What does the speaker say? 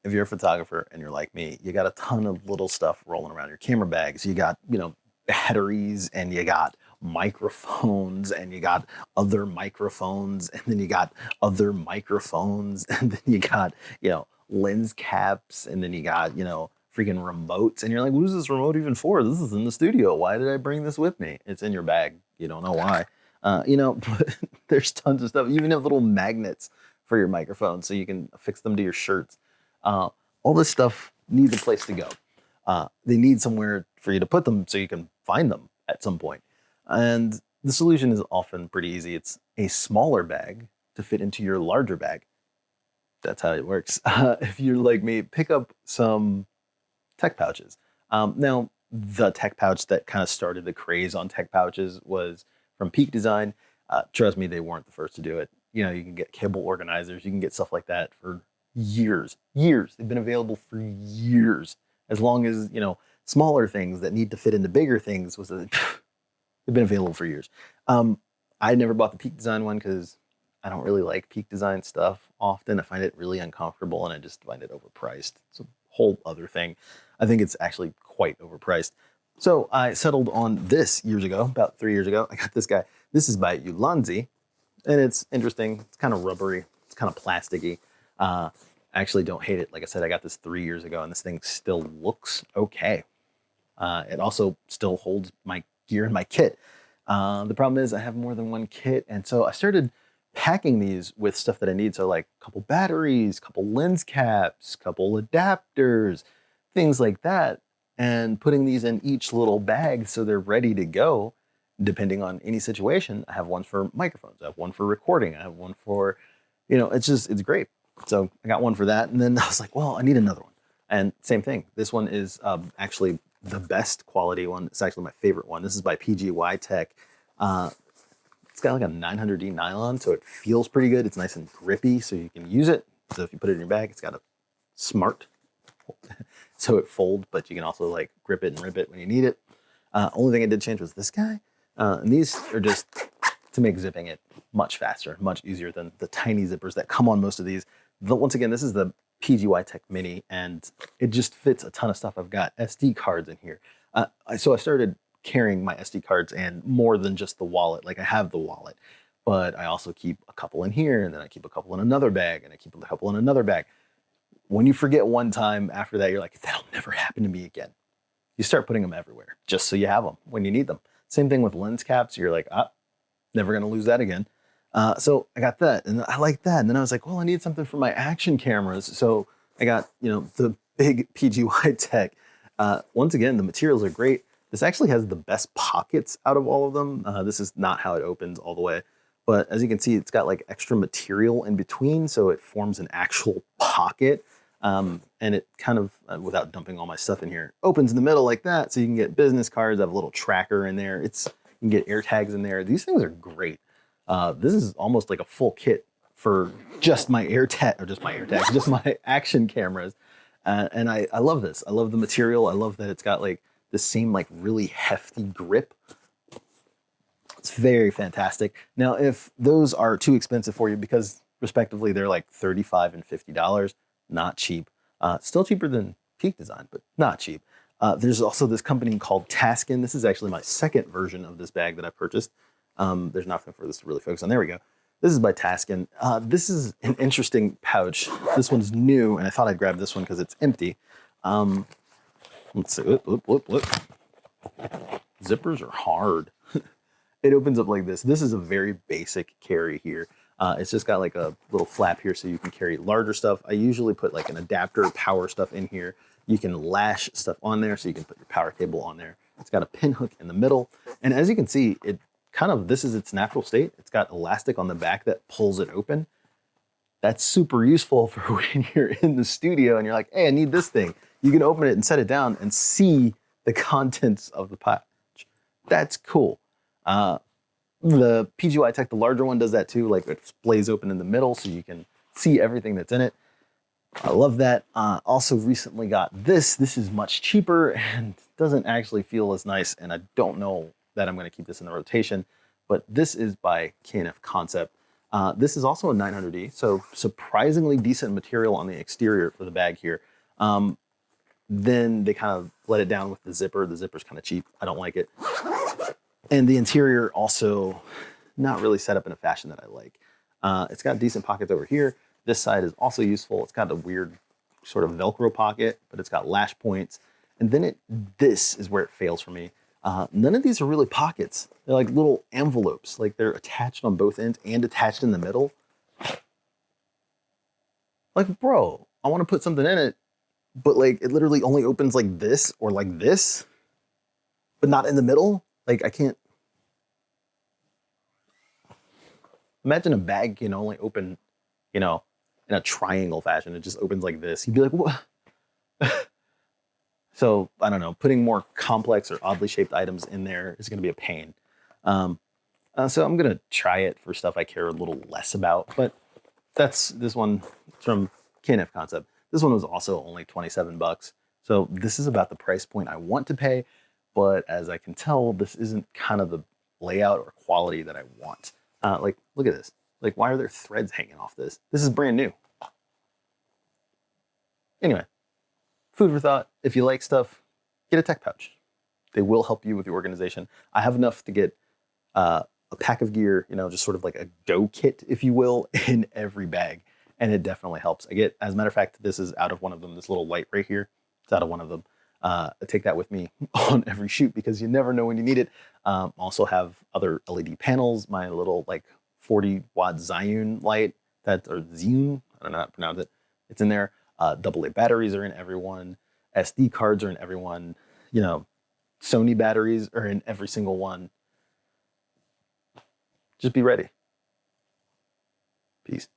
if you're a photographer and you're like me, you got a ton of little stuff rolling around your camera bags. You got, batteries, and you got microphones, and you got other microphones, and then you got other microphones, and then you got, lens caps, and then you got, freaking remotes. And you're like, who's this remote even for? This is in the studio. Why did I bring this with me? It's in your bag. You don't know why. But there's tons of stuff. You even have little magnets for your microphone so you can affix them to your shirts. All this stuff needs a place to go. They need somewhere for you to put them so you can find them at some point. And the solution is often pretty easy. It's a smaller bag to fit into your larger bag. That's how it works. If you're like me, pick up some tech pouches. Now, the tech pouch that kind of started the craze on tech pouches was from Peak Design. Trust me, they weren't the first to do it. You can get cable organizers, you can get stuff like that for years. They've been available for years. As long as, smaller things that need to fit into bigger things they've been available for years. I never bought the Peak Design one because I don't really like Peak Design stuff often. I find it really uncomfortable and I just find it overpriced. It's a whole other thing. I think it's actually quite overpriced. So I settled on this years ago, about 3 years ago. I got this guy. This is by Ulanzi, and it's interesting. It's kind of rubbery. It's kind of plasticky. I actually don't hate it. Like I said, I got this 3 years ago, and this thing still looks okay. It also still holds my gear in my kit. The problem is I have more than one kit, and so I started packing these with stuff that I need. So like a couple batteries, couple lens caps, couple adapters, things like that, and putting these in each little bag so they're ready to go depending on any situation. I have one for microphones, I have one for recording, I have one for, it's great. So I got one for that, and then I was like, well, I need another one. And same thing. This one is actually the best quality one. It's actually my favorite one. This is by PGYtech. It's got like a 900D nylon, so it feels pretty good. It's nice and grippy, so you can use it. So if you put it in your bag, it's got a smart, so it folds, but you can also like grip it and rip it when you need it. Only thing I did change was this guy. And these are just to make zipping it much faster, much easier than the tiny zippers that come on most of these. Once again, this is the PGYtech Mini, and it just fits a ton of stuff. I've got SD cards in here. So I started carrying my SD cards and more than just the wallet. Like I have the wallet, but I also keep a couple in here, and then I keep a couple in another bag, and I keep a couple in another bag. When you forget one time, after that, you're like, that'll never happen to me again. You start putting them everywhere just so you have them when you need them. Same thing with lens caps. You're like, never going to lose that again. So I got that, and I like that. And then I was like, well, I need something for my action cameras. So I got, the big PGYtech. Once again, the materials are great. This actually has the best pockets out of all of them. This is not how it opens all the way, but as you can see, it's got like extra material in between, so it forms an actual pocket. And it kind of, without dumping all my stuff in here, opens in the middle like that, so you can get business cards. I have a little tracker in there. You can get air tags in there. These things are great. This is almost like a full kit for just my just my action cameras. And I love this. I love the material. I love that it's got like the same like really hefty grip. It's very fantastic. Now, if those are too expensive for you, because respectively they're like $35 and $50, not cheap. Still cheaper than Peak Design, but not cheap. There's also this company called Taskin. This is actually my second version of this bag that I purchased. There's nothing for this to really focus on. There we go. This is by Taskin. This is an interesting pouch. This one's new, and I thought I'd grab this one because it's empty. Let's see. Whoop. Zippers are hard. It opens up like this. This is a very basic carry here. It's just got like a little flap here so you can carry larger stuff. I usually put like an adapter power stuff in here. You can lash stuff on there so you can put your power cable on there. It's got a pin hook in the middle. And as you can see, this is its natural state. It's got elastic on the back that pulls it open. That's super useful for when you're in the studio and you're like, hey, I need this thing. You can open it and set it down and see the contents of the pouch. That's cool. The PGYtech, the larger one, does that too. Like it splays open in the middle so you can see everything that's in it. I love that. Also recently got this. This is much cheaper and doesn't actually feel as nice. And I don't know that I'm going to keep this in the rotation, but this is by K&F Concept. This is also a 900E, so surprisingly decent material on the exterior for the bag here. Then they kind of let it down with the zipper. The zipper's kind of cheap. I don't like it. And the interior also not really set up in a fashion that I like. It's got decent pockets over here. This side is also useful. It's got a weird sort of Velcro pocket, but it's got lash points. And then this is where it fails for me. None of these are really pockets. They're like little envelopes. Like they're attached on both ends and attached in the middle. Like, bro, I want to put something in it, but like it literally only opens like this or like this, but not in the middle. Like I can't. Imagine a bag can only open, in a triangle fashion. It just opens like this. You'd be like, what? So I don't know, putting more complex or oddly shaped items in there is going to be a pain. So I'm going to try it for stuff I care a little less about, but that's this one from KNF Concept. This one was also only 27 bucks. So this is about the price point I want to pay, but as I can tell, this isn't kind of the layout or quality that I want. Like, look at this. Like, why are there threads hanging off this? This is brand new. Anyway, food for thought. If you like stuff, get a tech pouch. They will help you with your organization. I have enough to get a pack of gear, just sort of like a go kit, if you will, in every bag. And it definitely helps. As a matter of fact, this is out of one of them, this little light right here. It's out of one of them. I take that with me on every shoot because you never know when you need it. Also have other LED panels, my little like 40-watt Zhiyun light, or Zhiyun, I don't know how to pronounce it. It's in there. AA batteries are in every one. SD cards are in every one. Sony batteries are in every single one. Just be ready. Peace.